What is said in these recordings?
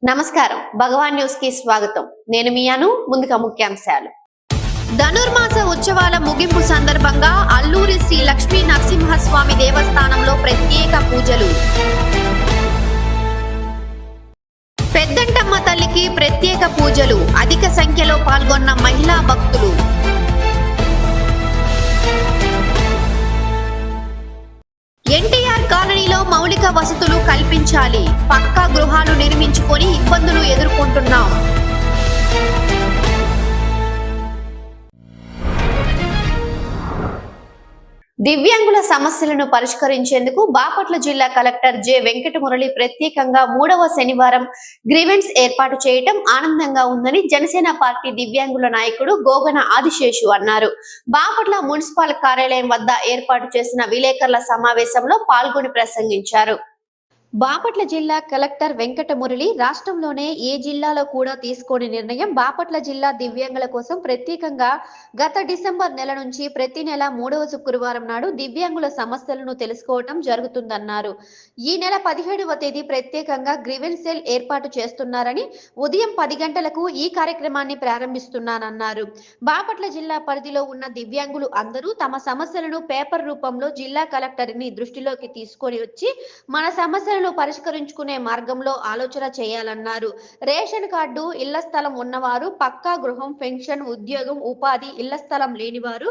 నమస్కారం భగవాన్ న్యూస్ కి స్వాగతం. నేను మియాను. ముందుగా ముఖ్యాంశాలు. ధనుర్మాస ఉత్సవాల ముగింపు సందర్భంగా అల్లూరి శ్రీ లక్ష్మీ నరసింహస్వామి దేవస్థానంలో ప్రత్యేక పూజలు. పెద్దంటమ్మ తల్లికి ప్రత్యేక పూజలు. అధిక సంఖ్యలో పాల్గొన్న మహిళా భక్తులు. ఎన్టీఆర్ కాలనీలో మౌలిక వసతులు కల్పించాలి. పక్కా గృహాలు నిర్మించుకొని ఇబ్బందులు ఎదుర్కొంటున్నాం. దివ్యాంగుల సమస్యలను పరిష్కరించేందుకు బాపట్ల జిల్లా కలెక్టర్ జె వెంకటమురళి ప్రత్యేకంగా 3వ శనివారం గ్రీవెన్స్ ఏర్పాటు చేయడం ఆనందంగా ఉందని జనసేన పార్టీ దివ్యాంగుల నాయకుడు గోగన ఆదిశేషు అన్నారు. బాపట్ల మున్సిపల్ కార్యాలయం వద్ద ఏర్పాటు చేసిన విలేకరుల సమావేశంలో పాల్గొని ప్రసంగించారు. బాపట్ల జిల్లా కలెక్టర్ వెంకటమురళి రాష్ట్రంలోనే ఏ జిల్లాలో కూడా తీసుకోని నిర్ణయం బాపట్ల జిల్లా దివ్యాంగుల కోసం ప్రత్యేకంగా గత డిసెంబర్ నెల నుంచి ప్రతి నెల 3వ శుక్రవారం నాడు దివ్యాంగుల సమస్యలను తెలుసుకోవటం జరుగుతుందన్నారు. ఈ నెల 17వ తేదీ ప్రత్యేకంగా గ్రీవెన్స్ సెల్ ఏర్పాటు చేస్తున్నారని, ఉదయం 10 గంటలకు ఈ కార్యక్రమాన్ని ప్రారంభిస్తున్నానన్నారు. బాపట్ల జిల్లా పరిధిలో ఉన్న దివ్యాంగులు అందరూ తమ సమస్యలను పేపర్ రూపంలో జిల్లా కలెక్టర్ని దృష్టిలోకి తీసుకొని వచ్చి మన సమస్యలను పరిష్కరించుకునే మార్గంలో ఆలోచన చేయాలన్నారు. రేషన్ కార్డు, ఇళ్ల స్థలం ఉన్నవారు, పక్కా గృహం, పెన్షన్, ఉద్యోగం, ఉపాధి, ఇళ్ల స్థలం లేనివారు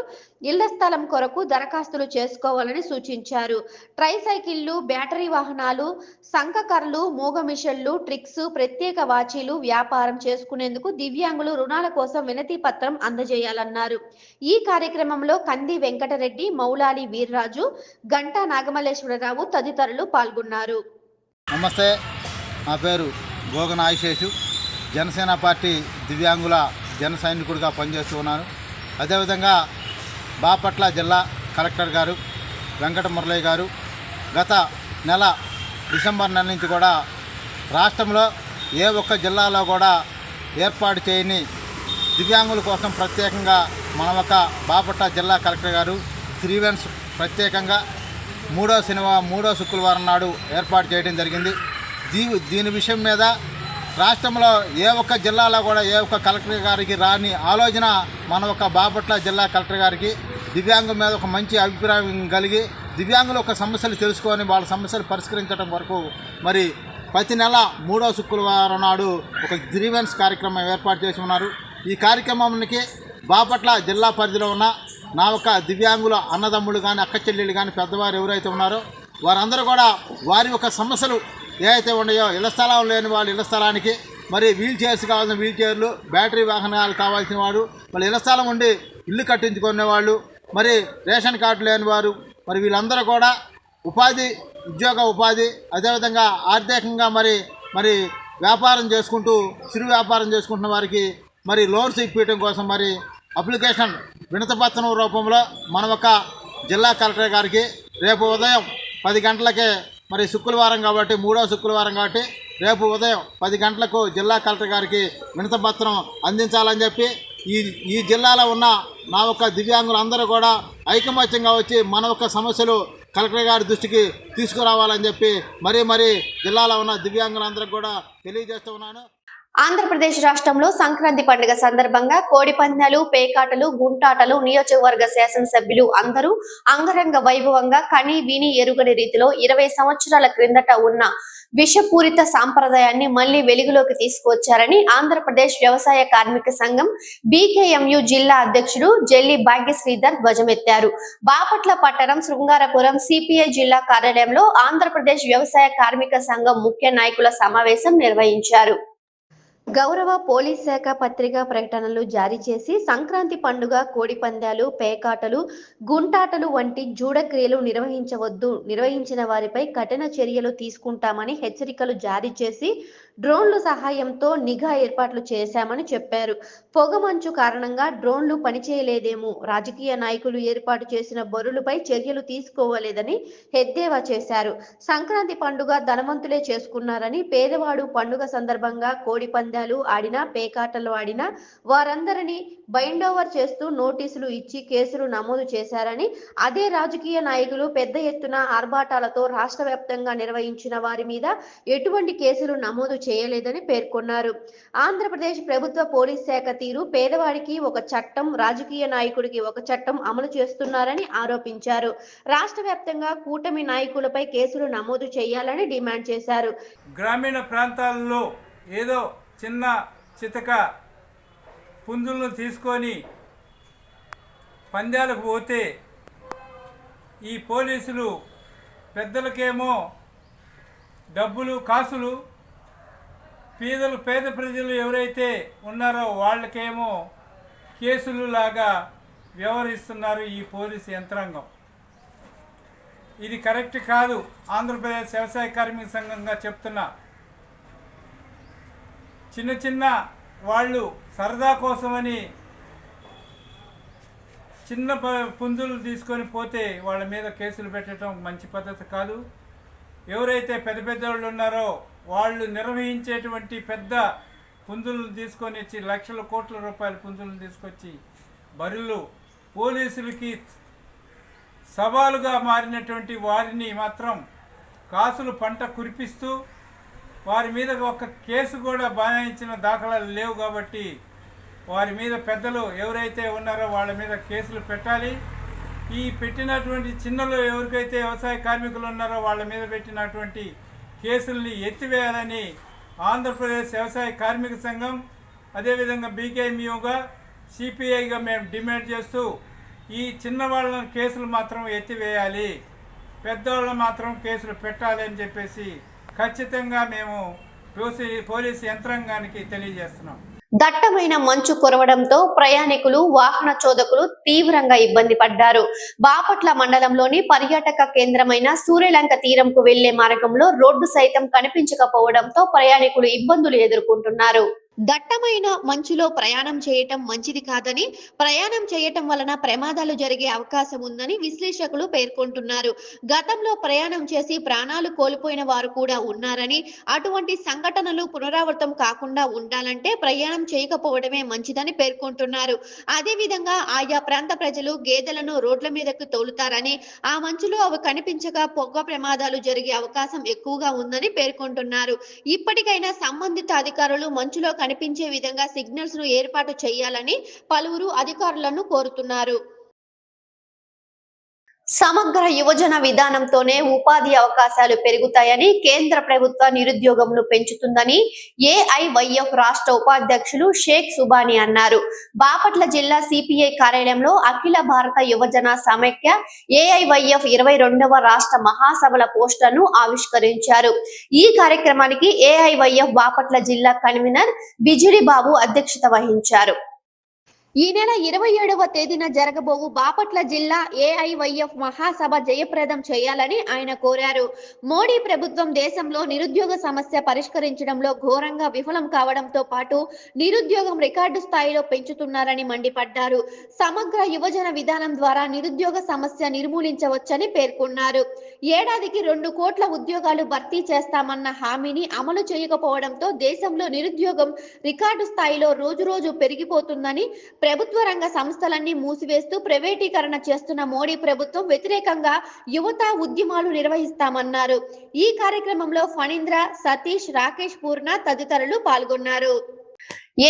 ఇళ్ల స్థలం కొరకు దరఖాస్తులు చేసుకోవాలని సూచించారు. ట్రైసైకిళ్లు, బ్యాటరీ వాహనాలు, సంకకర్లు, మూగ మిషన్లు, ట్రిక్స్, ప్రత్యేక వాచీలు వ్యాపారం చేసుకునేందుకు దివ్యాంగులు రుణాల కోసం వినతి పత్రం అందజేయాలన్నారు. ఈ కార్యక్రమంలో కంది వెంకటరెడ్డి, మౌలాలి వీర్రాజు, గంటా నాగమల్లేశ్వరరావు తదితరులు పాల్గొన్నారు. నమస్తే, నా పేరు గోగన ఆదిశేషు. జనసేన పార్టీ దివ్యాంగుల జన సైనికుడిగా పనిచేస్తూ ఉన్నాను. అదేవిధంగా బాపట్ల జిల్లా కలెక్టర్ గారు వెంకటమురళి గారు గత నెల డిసెంబర్ నెల నుంచి కూడా రాష్ట్రంలో ఏ ఒక్క జిల్లాలో కూడా ఏర్పాటు చేయని దివ్యాంగుల కోసం ప్రత్యేకంగా మన ఒక బాపట్ల జిల్లా కలెక్టర్ గారు గ్రీవెన్స్ ప్రత్యేకంగా 3వ శుక్రవారం నాడు ఏర్పాటు చేయడం జరిగింది. దీని విషయం మీద రాష్ట్రంలో ఏ ఒక్క జిల్లాలో కూడా ఏ ఒక్క కలెక్టర్ గారికి రాని ఆలోచన మన ఒక బాపట్ల జిల్లా కలెక్టర్ గారికి దివ్యాంగుల మీద ఒక మంచి అభిప్రాయం కలిగి దివ్యాంగుల యొక్క సమస్యలు తెలుసుకొని వాళ్ళ సమస్యలు పరిష్కరించడం వరకు మరి ప్రతి నెల 3వ శుక్రవారం నాడు ఒక గ్రీవెన్స్ కార్యక్రమం ఏర్పాటు చేసి ఉన్నారు. ఈ కార్యక్రమానికి బాపట్ల జిల్లా పరిధిలో ఉన్న నా ఒక దివ్యాంగుల అన్నదమ్ములు కానీ, అక్క చెల్లెళ్ళు కానీ, పెద్దవారు ఎవరైతే ఉన్నారో వారందరూ కూడా వారి యొక్క సమస్యలు ఏవైతే ఉన్నాయో, ఇళ్ల స్థలం లేని వాళ్ళు ఇళ్ల స్థలానికి, మరి వీల్ చైర్స్ కావాల్సిన వీల్ చైర్లు, బ్యాటరీ వాహనాలు కావాల్సిన వారు, మళ్ళీ ఇళ్ల స్థలం ఉండి ఇల్లు కట్టించుకునే వాళ్ళు, మరి రేషన్ కార్డు లేని వారు, మరి వీళ్ళందరూ కూడా ఉపాధి అదేవిధంగా ఆర్థికంగా మరి వ్యాపారం చేసుకుంటూ చిరు వ్యాపారం చేసుకుంటున్న వారికి మరి లోన్స్ ఇప్పించడం కోసం మరి అప్లికేషన్ వినతిపత్రం రూపంలో మన ఒక జిల్లా కలెక్టర్ గారికి రేపు ఉదయం 10 గంటలకే, మరి శుక్రవారం కాబట్టి 3వ శుక్రవారం కాబట్టి రేపు ఉదయం 10 గంటలకు జిల్లా కలెక్టర్ గారికి వినతిపత్రం అందించాలని చెప్పి ఈ జిల్లాలో ఉన్న నా ఒక దివ్యాంగులందరూ కూడా ఐకమత్యంగా వచ్చి మన ఒక సమస్యలు కలెక్టర్ గారి దృష్టికి తీసుకురావాలని చెప్పి మరీ జిల్లాలో ఉన్న దివ్యాంగులందరికీ కూడా తెలియజేస్తూ ఉన్నాను. ఆంధ్రప్రదేశ్ రాష్ట్రంలో సంక్రాంతి పండుగ సందర్భంగా కోడి పందాలు, పేకాటలు, గుంటాటలు నియోజకవర్గ శాసనసభ్యులు అందరూ అంగరంగ వైభవంగా కని విని ఎరుగని రీతిలో 20 సంవత్సరాల క్రిందట ఉన్న విషపూరిత సాంప్రదాయాన్ని మళ్లీ వెలుగులోకి తీసుకువచ్చారని ఆంధ్రప్రదేశ్ వ్యవసాయ కార్మిక సంఘం బీకేఎంయు జిల్లా అధ్యక్షుడు జెల్లి భాగ్యశ్రీధర్ ధ్వజమెత్తారు. బాపట్ల పట్టణం శృంగారపురం సిపిఐ జిల్లా కార్యాలయంలో ఆంధ్రప్రదేశ్ వ్యవసాయ కార్మిక సంఘం ముఖ్య నాయకుల సమావేశం నిర్వహించారు. గౌరవ పోలీస్ శాఖ పత్రికా ప్రకటనలు జారీ చేసి సంక్రాంతి పండుగ కోడి పందాలు, పేకాటలు, గుంటాటలు వంటి జూడక్రియలు నిర్వహించిన వారిపై కఠిన చర్యలు తీసుకుంటామని హెచ్చరికలు జారీ చేసి డ్రోన్ల సహాయంతో నిఘా ఏర్పాట్లు చేశామని చెప్పారు. పొగమంచు కారణంగా డ్రోన్లు పనిచేయలేదేమో, రాజకీయ నాయకులు ఏర్పాటు చేసిన బరులపై చర్యలు తీసుకోవలేదని ఎద్దేవా చేశారు. సంక్రాంతి పండుగ ధనవంతులే చేసుకున్నారని, పేదవాడు పండుగ సందర్భంగా కోడి పందాలు అడ్డాలు ఆడినా, పేకాటలు ఆడినా వారందరినీ బైండ్ ఓవర్ చేస్తూ నోటీసులు ఇచ్చి కేసులు నమోదు చేశారని, అదే రాజకీయ నాయకులు పెద్ద ఎత్తున ఆర్భాటాలతో రాష్ట్ర వ్యాప్తంగా నిర్వహించిన వారి మీద ఎటువంటి కేసులు నమోదు చేయలేదని పేర్కొన్నారు. ఆంధ్రప్రదేశ్ ప్రభుత్వ పోలీస్ శాఖ తీరు పేదవాడికి ఒక చట్టం, రాజకీయ నాయకుడికి ఒక చట్టం అమలు చేస్తున్నారని ఆరోపించారు. రాష్ట్ర వ్యాప్తంగా కూటమి నాయకులపై కేసులు నమోదు చేయాలని డిమాండ్ చేశారు. గ్రామీణ ప్రాంతాల్లో ఏదో చిన్న చితక పుంజులను తీసుకొని పందాలకు పోతే ఈ పోలీసులు పెద్దలకేమో డబ్బులు కాసులు, పేద ప్రజలు ఎవరైతే ఉన్నారో వాళ్ళకేమో కేసులు లాగా వ్యవహరిస్తున్నారు ఈ పోలీసు యంత్రాంగం. ఇది కరెక్ట్ కాదు. ఆంధ్రప్రదేశ్ వ్యవసాయ కార్మిక సంఘంగా చెప్తున్నా, చిన్న వాళ్ళు సరదా కోసమని చిన్న పుంజులు తీసుకొని పోతే వాళ్ళ మీద కేసులు పెట్టడం మంచి పద్ధతి కాదు. ఎవరైతే పెద్ద వాళ్ళు ఉన్నారో వాళ్ళు నిర్వహించేటువంటి పెద్ద పుంజులను తీసుకొని వచ్చి లక్షల కోట్ల రూపాయల పుంజులను తీసుకొచ్చి బరులు పోలీసులకి సవాలుగా మారినటువంటి వారిని మాత్రం కాసులు పంట కురిపిస్తూ వారి మీద ఒక కేసు కూడా బనాయించిన దాఖలాలు లేవు. కాబట్టి వారి మీద పెద్దలు ఎవరైతే ఉన్నారో వాళ్ళ మీద కేసులు పెట్టాలి. ఈ పెట్టినటువంటి చిన్నలు ఎవరికైతే వ్యవసాయ కార్మికులు ఉన్నారో వాళ్ళ మీద పెట్టినటువంటి కేసుల్ని ఎత్తివేయాలని ఆంధ్రప్రదేశ్ వ్యవసాయ కార్మిక సంఘం, అదేవిధంగా బీకేఎంయూగా, సిపిఐగా మేము డిమాండ్ చేస్తూ ఈ చిన్నవాళ్ళ కేసులు మాత్రం ఎత్తివేయాలి, పెద్దవాళ్ళని మాత్రం కేసులు పెట్టాలి అని చెప్పేసి ఖచ్చితంగా మేము పోలీసు యంత్రాంగానికి తెలియజేస్తున్నాం. దట్టమైన మంచు కురవడంతో ప్రయాణికులు, వాహన చోదకులు తీవ్రంగా ఇబ్బంది పడ్డారు. బాపట్ల మండలంలోని పర్యాటక కేంద్రమైన సూర్యలంక తీరంకు వెళ్లే మార్గంలో రోడ్డు సైతం కనిపించకపోవడంతో ప్రయాణికులు ఇబ్బందులు ఎదుర్కొంటున్నారు. దట్టమైన మంచులో ప్రయాణం చేయటం మంచిది కాదని, ప్రయాణం చేయటం వలన ప్రమాదాలు జరిగే అవకాశం ఉందని విశ్లేషకులు పేర్కొంటున్నారు. గతంలో ప్రయాణం చేసి ప్రాణాలు కోల్పోయిన వారు కూడా ఉన్నారని, అటువంటి సంఘటనలు పునరావృతం కాకుండా ఉండాలంటే ప్రయాణం చేయకపోవడమే మంచిదని పేర్కొంటున్నారు. అదేవిధంగా ఆయా ప్రాంత ప్రజలు గేదెలను రోడ్ల మీదకు తోలుతారని, ఆ మంచులో అవి కనిపించక పొగ ప్రమాదాలు జరిగే అవకాశం ఎక్కువగా ఉందని పేర్కొంటున్నారు. ఇప్పటికైనా సంబంధిత అధికారులు మంచులో కనిపించే విధంగా సిగ్నల్స్ ను ఏర్పాటు చేయాలని పలువురు అధికారులను కోరుతున్నారు. సమగ్ర యువజన విధానంతోనే ఉపాధి అవకాశాలు పెరుగుతాయని, కేంద్ర ప్రభుత్వ నిరుద్యోగంను పెంచుతుందని ఏఐవైఎఫ్ రాష్ట్ర ఉపాధ్యక్షులు షేక్ సుబానీ అన్నారు. బాపట్ల జిల్లా సిపిఐ కార్యాలయంలో అఖిల భారత యువజన సమైక్య ఏఐవైఎఫ్ 22వ రాష్ట్ర మహాసభల పోస్టర్ను ఆవిష్కరించారు. ఈ కార్యక్రమానికి ఏఐవైఎఫ్ బాపట్ల జిల్లా కన్వీనర్ బిజిలి బాబు అధ్యక్షత వహించారు. ఈ నెల 27వ తేదీన జరగబోవు బాపట్ల జిల్లా ఏఐవైఎఫ్ మహాసభ జయప్రదం చేయాలని ఆయన కోరారు. మోడీ ప్రభుత్వం దేశంలో నిరుద్యోగ సమస్య పరిష్కరించడంలో ఘోరంగా విఫలం కావడంతో పాటు నిరుద్యోగం రికార్డు స్థాయిలో పెంచుతున్నారని మండిపడ్డారు. సమగ్ర యువజన విధానం ద్వారా నిరుద్యోగ సమస్య నిర్మూలించవచ్చని పేర్కొన్నారు. ఏడాదికి 2 కోట్ల ఉద్యోగాలు భర్తీ చేస్తామన్న హామీని అమలు చేయకపోవడంతో దేశంలో నిరుద్యోగం రికార్డు స్థాయిలో రోజురోజు పెరిగిపోతుందని, ప్రభుత్వ రంగ సంస్థలన్నీ మూసివేస్తూ ప్రైవేటీకరణ చేస్తున్న మోడీ ప్రభుత్వం వ్యతిరేకంగా యువత ఉద్యమాలు నిర్వహిస్తామన్నారు. ఈ కార్యక్రమంలో ఫణీంద్ర, సతీష్, రాకేష్ పూర్ణ తదితరులు పాల్గొన్నారు.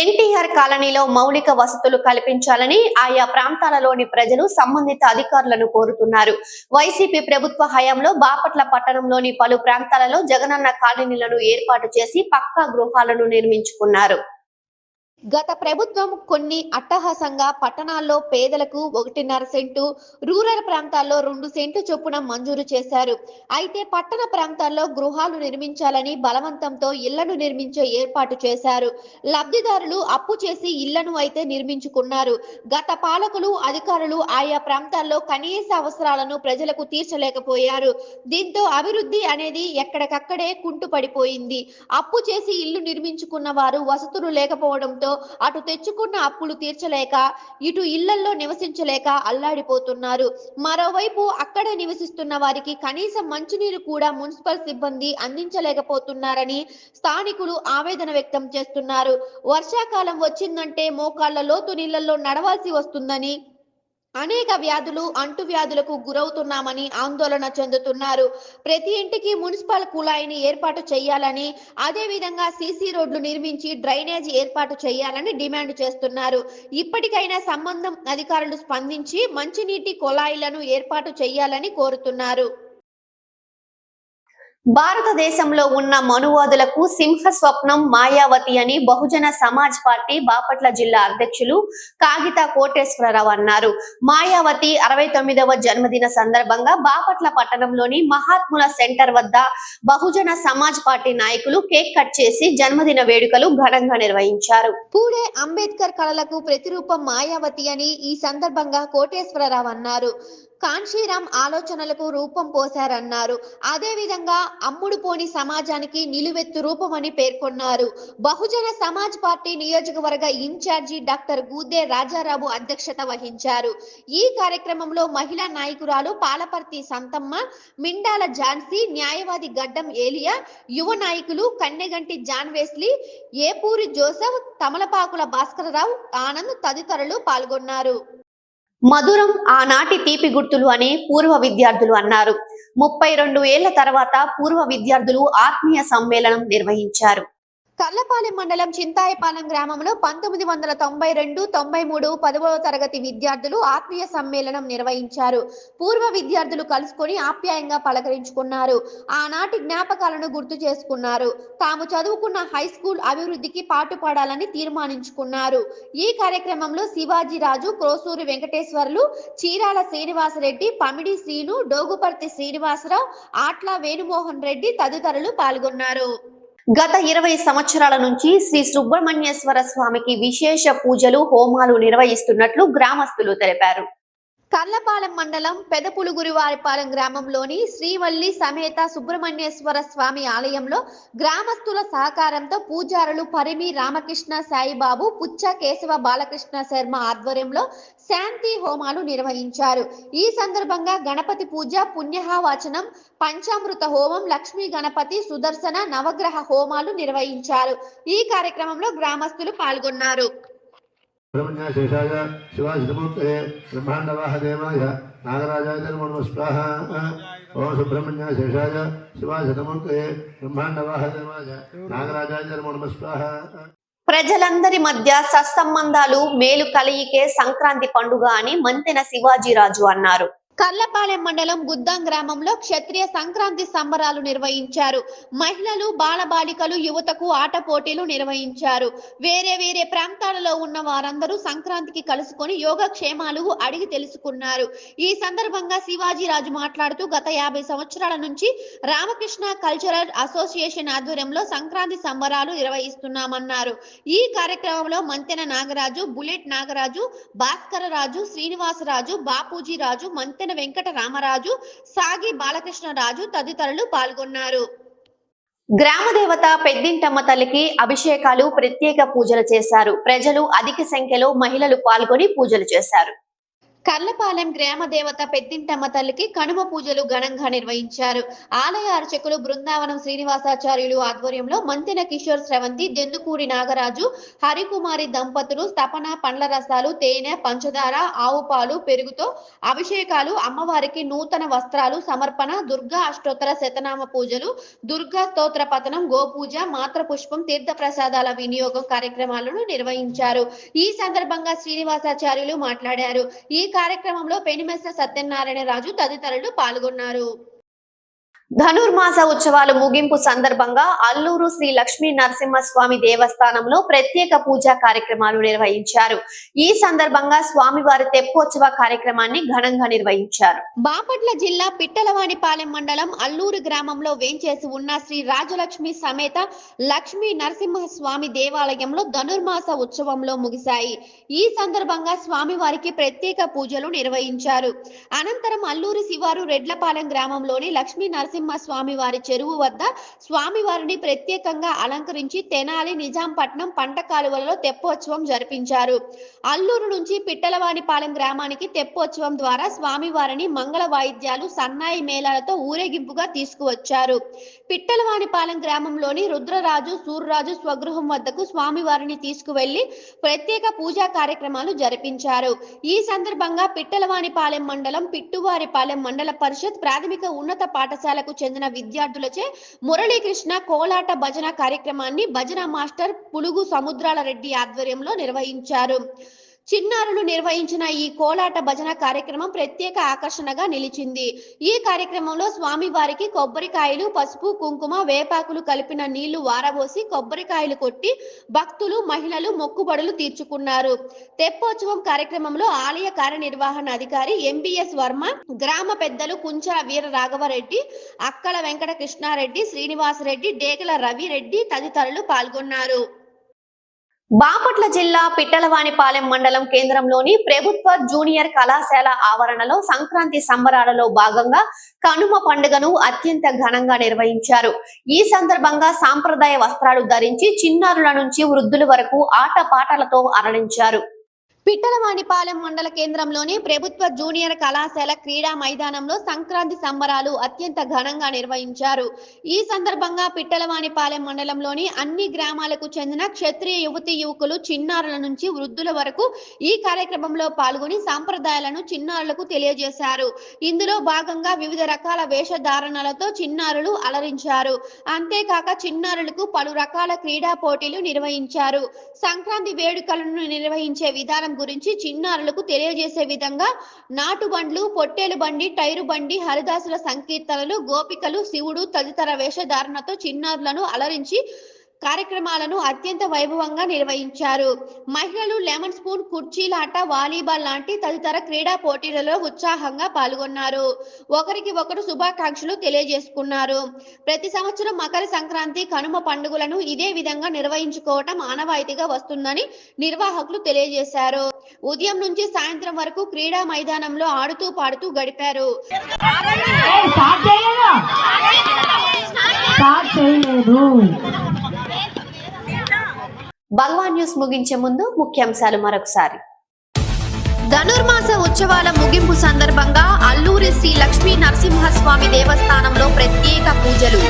ఎన్టీఆర్ కాలనీలో మౌలిక వసతులు కల్పించాలని ఆయా ప్రాంతాలలోని ప్రజలు సంబంధిత అధికారులను కోరుతున్నారు. వైసీపీ ప్రభుత్వ హయాంలో బాపట్ల పట్టణంలోని పలు ప్రాంతాలలో జగనన్న కాలనీలను ఏర్పాటు చేసి పక్కా గృహాలను నిర్మించుకున్నారు. గత ప్రభుత్వం కొన్ని అట్టహాసంగా పట్టణాల్లో పేదలకు 1.5 సెంటు, రూరల్ ప్రాంతాల్లో 2 సెంటు చొప్పున మంజూరు చేశారు. అయితే పట్టణ ప్రాంతాల్లో గృహాలు నిర్మించాలని బలవంతంతో ఇళ్లను నిర్మించే ఏర్పాటు చేశారు. లబ్ధిదారులు అప్పు చేసి ఇళ్లను అయితే నిర్మించుకున్నారు. గత పాలకులు, అధికారులు ఆయా ప్రాంతాల్లో కనీస అవసరాలను ప్రజలకు తీర్చలేకపోయారు. దీంతో అభివృద్ధి అనేది ఎక్కడికక్కడే కుంటుపడిపోయింది. అప్పు చేసి ఇల్లు నిర్మించుకున్న వారు వసతులు లేకపోవడంతో నేపథ్యంలో అటు తెచ్చుకున్న అప్పులు తీర్చలేక ఇటు ఇళ్లల్లో నివసించలేక అల్లాడిపోతున్నారు. మరోవైపు అక్కడే నివసిస్తున్న వారికి కనీసం మంచినీరు కూడా మున్సిపల్ సిబ్బంది అందించలేకపోతున్నారని స్థానికులు ఆవేదన వ్యక్తం చేస్తున్నారు. వర్షాకాలం వచ్చిందంటే మోకాళ్ల లోతు నీళ్లలో నడవాల్సి వస్తుందని, అనేక వ్యాధులు అంటువ్యాధులకు గురవుతున్నామని ఆందోళన చెందుతున్నారు. ప్రతి ఇంటికి మున్సిపల్ కుళాయిని ఏర్పాటు చేయాలని, అదేవిధంగా సీసీ రోడ్లు నిర్మించి డ్రైనేజీ ఏర్పాటు చేయాలని డిమాండ్ చేస్తున్నారు. ఇప్పటికైనా సంబంధం అధికారులు స్పందించి మంచినీటి కుళాయిలను ఏర్పాటు చేయాలని కోరుతున్నారు. భారతదేశంలో ఉన్న మనువాదులకు సింహ స్వప్నం మాయావతి అని బహుజన సమాజ్ పార్టీ బాపట్ల జిల్లా అధ్యక్షులు కాగిత కోటేశ్వరరావు అన్నారు. మాయావతి 69వ జన్మదిన సందర్భంగా బాపట్ల పట్టణంలోని మహాత్ముల సెంటర్ వద్ద బహుజన సమాజ్ పార్టీ నాయకులు కేక్ కట్ చేసి జన్మదిన వేడుకలు ఘనంగా నిర్వహించారు. పూడే అంబేద్కర్ కళలకు ప్రతిరూపం మాయావతి అని ఈ సందర్భంగా కోటేశ్వరరావు అన్నారు. కాన్షీరామ్ ఆలోచనలకు రూపం పోశారన్నారు. అదేవిధంగా అమ్ముడు పోని సమాజానికి నిలువెత్తు రూపమని పేర్కొన్నారు. బహుజన సమాజ్ పార్టీ నియోజకవర్గ ఇన్ఛార్జి డాక్టర్ గూదే రాజారావు అధ్యక్షత వహించారు. ఈ కార్యక్రమంలో మహిళా నాయకురాలు పాలపర్తి సంతమ్మ, మిండాల ఝాన్సీ, న్యాయవాది గడ్డం ఏలియా, యువ నాయకులు Kanneganti John Wesley, Epuri Joseph, Tamalapakula Bhaskararao, Anand తదితరులు పాల్గొన్నారు. మధురం ఆనాటి తీపి గుర్తులు అని పూర్వ విద్యార్థులు అన్నారు. 32 ఏళ్ల తర్వాత పూర్వ విద్యార్థులు ఆత్మీయ సమ్మేళనం నిర్వహించారు. కర్లపాలెం మండలం చింతాయపాలెం గ్రామంలో 1992, 93, 10వ తరగతి విద్యార్థులు ఆత్మీయ సమ్మేళనం నిర్వహించారు. పూర్వ విద్యార్థులు కలుసుకొని ఆప్యాయంగా పలకరించుకున్నారు. ఆనాటి జ్ఞాపకాలను గుర్తు చేసుకున్నారు. తాము చదువుకున్న హై స్కూల్ అభివృద్ధికి పాటుపడాలని తీర్మానించుకున్నారు. ఈ కార్యక్రమంలో శివాజీరాజు, క్రోసూరి వెంకటేశ్వర్లు, చీరాల శ్రీనివాసరెడ్డి, పమిడి శ్రీను, డోగుపర్తి శ్రీనివాసరావు, ఆట్ల వేణుమోహన్ రెడ్డి తదితరులు పాల్గొన్నారు. గత 20 సంవత్సరాల నుంచి శ్రీ సుబ్రహ్మణ్యేశ్వర స్వామికి విశేష పూజలు, హోమాలు నిర్వహిస్తున్నట్లు గ్రామస్తులు తెలిపారు. కర్లపాలెం మండలం పెదపులుగురివారిపాలెం గ్రామంలోని శ్రీవల్లి సమేత సుబ్రహ్మణ్యేశ్వర స్వామి ఆలయంలో గ్రామస్తుల సహకారంతో పూజారులు పరిమి రామకృష్ణ సాయిబాబు, పుచ్చ కేశవ బాలకృష్ణ శర్మ ఆధ్వర్యంలో శాంతి హోమాలు నిర్వహించారు. ఈ సందర్భంగా గణపతి పూజ, పుణ్యహవాచనం, పంచామృత హోమం, లక్ష్మీ గణపతి, సుదర్శన, నవగ్రహ హోమాలు నిర్వహించారు. ఈ కార్యక్రమంలో గ్రామస్తులు పాల్గొన్నారు. బ్రహ్మణ్యేశాయ శివాశిమూర్తయే బ్రహ్మాండవాహదేవాయ నాగరాజాయ నమో స్వాహ. ఓం సుబ్రహ్మణ్యేశాయ శివాశిమూర్తయే బ్రహ్మాండవాహదేవాయ నాగరాజాయ నమో స్వాహ. ప్రజలందరి మధ్య సత్సంబంధాలు, మేలు కలయికే సంక్రాంతి పండుగ అని మంతెన శివాజీరాజు అన్నారు. కర్లపాలెం మండలం గుద్దాం గ్రామంలో క్షత్రియ సంక్రాంతి సంబరాలు నిర్వహించారు. మహిళలు, బాలబాలికలు, యువతకు ఆట పోటీలు నిర్వహించారు. వేరే ప్రాంతాలలో ఉన్న వారందరూ సంక్రాంతికి కలుసుకొని యోగక్షేమాలు అడిగి తెలుసుకున్నారు. ఈ సందర్భంగా శివాజీరాజు మాట్లాడుతూ గత 50 సంవత్సరాల నుంచి రామకృష్ణ కల్చరల్ అసోసియేషన్ ఆధ్వర్యంలో సంక్రాంతి సంబరాలు నిర్వహిస్తున్నామన్నారు. ఈ కార్యక్రమంలో మంతెన నాగరాజు, బుల్లెట్ నాగరాజు, భాస్కరరాజు, శ్రీనివాసరాజు, బాపూజీరాజు, మంతెన వెంకట రామరాజు, సాగి బాలకృష్ణరాజు తదితరులు పాల్గొన్నారు. గ్రామ దేవత పెద్దింటమ్మ తల్లికి అభిషేకాలు, ప్రత్యేక పూజలు చేశారు. ప్రజలు అధిక సంఖ్యలో మహిళలు పాల్గొని పూజలు చేశారు. కర్లపాలెం గ్రామ దేవత పెద్దింటమ్మ తల్లికి కనుమ పూజలు ఘనంగా నిర్వహించారు. ఆలయ అర్చకులు బృందావనం శ్రీనివాసాచార్యులు ఆధ్వర్యంలో మంతెన కిషోర్ స్రవంతి, దెందుకూరి నాగరాజు, హరికుమారి దంపతులు తపన, పండ్ల రసాలు, తేనె, పంచదార, ఆవు పాలు, పెరుగుతో అభిషేకాలు, అమ్మవారికి నూతన వస్త్రాలు సమర్పణ, దుర్గా అష్టోత్తర శతనామ పూజలు, దుర్గా స్తోత్ర పఠనం, గోపూజ, మాత్ర పుష్పం, తీర్థ ప్రసాదాల వినియోగం కార్యక్రమాలను నిర్వహించారు. ఈ సందర్భంగా శ్రీనివాసాచార్యులు మాట్లాడారు. ఈ కార్యక్రమంలో పెనిమెస్స సత్యనారాయణ రాజు తదితరులు పాల్గొన్నారు. ధనుర్మాస ఉత్సవాలు ముగింపు సందర్భంగా అల్లూరు శ్రీ లక్ష్మీ నరసింహస్వామి దేవస్థానంలో ప్రత్యేక పూజా కార్యక్రమాలు నిర్వహించారు. ఈ సందర్భంగా స్వామివారి తెప్పోత్సవ కార్యక్రమాన్ని ఘనంగా నిర్వహించారు. బాపట్ల జిల్లా పిట్టలవానిపాలెం మండలం అల్లూరు గ్రామంలో వేంచేసి ఉన్న శ్రీ రాజలక్ష్మి సమేత లక్ష్మీ నరసింహస్వామి దేవాలయంలో ధనుర్మాస ఉత్సవంలో ముగిశాయి. ఈ సందర్భంగా స్వామివారికి ప్రత్యేక పూజలు నిర్వహించారు. అనంతరం అల్లూరు శివారు రెడ్లపాలెం గ్రామంలోని లక్ష్మీ నరసింహ నరసింహ స్వామి వారి చెరువు వద్ద స్వామివారిని ప్రత్యేకంగా అలంకరించి తెనాలి నిజాంపట్నం పంట కాలువలలో తెప్పోత్సవం జరిపించారు. అల్లూరు నుంచి పిట్టలవానిపాలెం గ్రామానికి తెప్పోత్సవం ద్వారా స్వామివారిని మంగళ వాయిద్యాలు సన్నాయి మేళాలతో ఊరేగింపుగా తీసుకువచ్చారు. పిట్టలవానిపాలెం గ్రామంలోని రుద్రరాజు సూర్రాజు స్వగృహం వద్దకు స్వామివారిని తీసుకువెళ్లి ప్రత్యేక పూజా కార్యక్రమాలు జరిపించారు. ఈ సందర్భంగా పిట్టలవానిపాలెం మండలం పిట్టువారిపాలెం మండల పరిషత్ ప్రాథమిక ఉన్నత పాఠశాలకు చెందిన విద్యార్థులచే మురళీకృష్ణ కోలాట భజన కార్యక్రమాన్ని భజన మాస్టర్ పులుగు సముద్రాల రెడ్డి ఆధ్వర్యంలో నిర్వహించారు. చిన్నారులు నిర్వహించిన ఈ కోలాట భజన కార్యక్రమం ప్రత్యేక ఆకర్షణగా నిలిచింది. ఈ కార్యక్రమంలో స్వామివారికి కొబ్బరికాయలు, పసుపు, కుంకుమ, వేపాకులు కలిపిన నీళ్లు వారబోసి కొబ్బరికాయలు కొట్టి భక్తులు, మహిళలు మొక్కుబడులు తీర్చుకున్నారు. తెప్పోత్సవం కార్యక్రమంలో ఆలయ కార్యనిర్వహణ అధికారి ఎంబీఎస్ వర్మ, గ్రామ పెద్దలు కుంచర వీర రాఘవరెడ్డి, అక్కల వెంకట కృష్ణారెడ్డి, శ్రీనివాసరెడ్డి, డేగల రవిరెడ్డి తదితరులు పాల్గొన్నారు. బాపట్ల జిల్లా పిట్టలవానిపాలెం మండలం కేంద్రంలోని ప్రభుత్వ జూనియర్ కళాశాల ఆవరణలో సంక్రాంతి సంబరాలలో భాగంగా కనుమ పండుగను అత్యంత ఘనంగా నిర్వహించారు. ఈ సందర్భంగా సాంప్రదాయ వస్త్రాలు ధరించి చిన్నారుల నుంచి వృద్ధుల వరకు ఆటపాటలతో అలరించారు. పిట్టలవానిపాలెం మండల కేంద్రంలోని ప్రభుత్వ జూనియర్ కళాశాల క్రీడా మైదానంలో సంక్రాంతి సంబరాలు అత్యంత ఘనంగా నిర్వహించారు. ఈ సందర్భంగా పిట్టలవానిపాలెం మండలంలోని అన్ని గ్రామాలకు చెందిన క్షత్రియ యువతి యువకులు చిన్నారుల నుంచి వృద్ధుల వరకు ఈ కార్యక్రమంలో పాల్గొని సంప్రదాయాలను చిన్నారులకు తెలియజేశారు. ఇందులో భాగంగా వివిధ రకాల వేషధారణలతో చిన్నారులు అలరించారు. అంతేకాక చిన్నారులకు పలు రకాల క్రీడా పోటీలు నిర్వహించారు. సంక్రాంతి వేడుకలను నిర్వహించే విధానం గురించి చిన్నారులకు తెలియజేసే విధంగా నాటుబండ్లు, పొట్టేలు బండి, టైరు బండి, హరిదాసుల సంకీర్తనలు, గోపికలు, శివుడు తదితర వేషధారణతో చిన్నారులను అలరించి కార్యక్రమాలను అత్యంత వైభవంగా నిర్వహించారు. మహిళలు లెమన్ స్పూన్, కుర్చీలాట, వాలీబాల్ లాంటి తదితర క్రీడా పోటీలలో ఉత్సాహంగా పాల్గొన్నారు. ఒకరికి ఒకరు శుభాకాంక్షలు తెలియజేసుకున్నారు. ప్రతి సంవత్సరం మకర సంక్రాంతి, కనుమ పండుగలను ఇదే విధంగా నిర్వహించుకోవటం ఆనవాయితీగా వస్తుందని నిర్వాహకులు తెలియజేశారు. ఉదయం నుంచి సాయంత్రం వరకు క్రీడా మైదానంలో ఆడుతూ పాడుతూ గడిపారు. భగవాన్ న్యూస్ ముగించే ముందు ముఖ్యాంశాలు మరొకసారి. ధనుర్మాస ఉత్సవాల ముగింపు సందర్భంగా అల్లూరి శ్రీ లక్ష్మీ నరసింహస్వామి దేవస్థానంలో ప్రత్యేక పూజలు.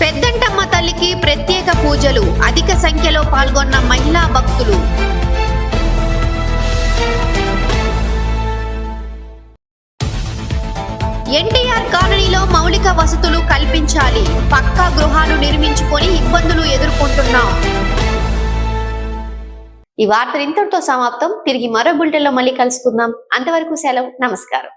పెద్దంటమ్మ తల్లికి ప్రత్యేక పూజలు. అధిక సంఖ్యలో పాల్గొన్న మహిళా భక్తులు. ఎన్టీఆర్ కాలనీలో మౌలిక వసతులు కల్పించాలి. పక్కా గృహాలు నిర్మించుకొని ఇబ్బందులు ఎదుర్కొంటున్నాం. ఈ వార్తలు ఇంతటితో సమాప్తం. తిరిగి మరో బులెటిన్లో మళ్ళీ కలుసుకుందాం. అంతవరకు సెలవు. నమస్కారం.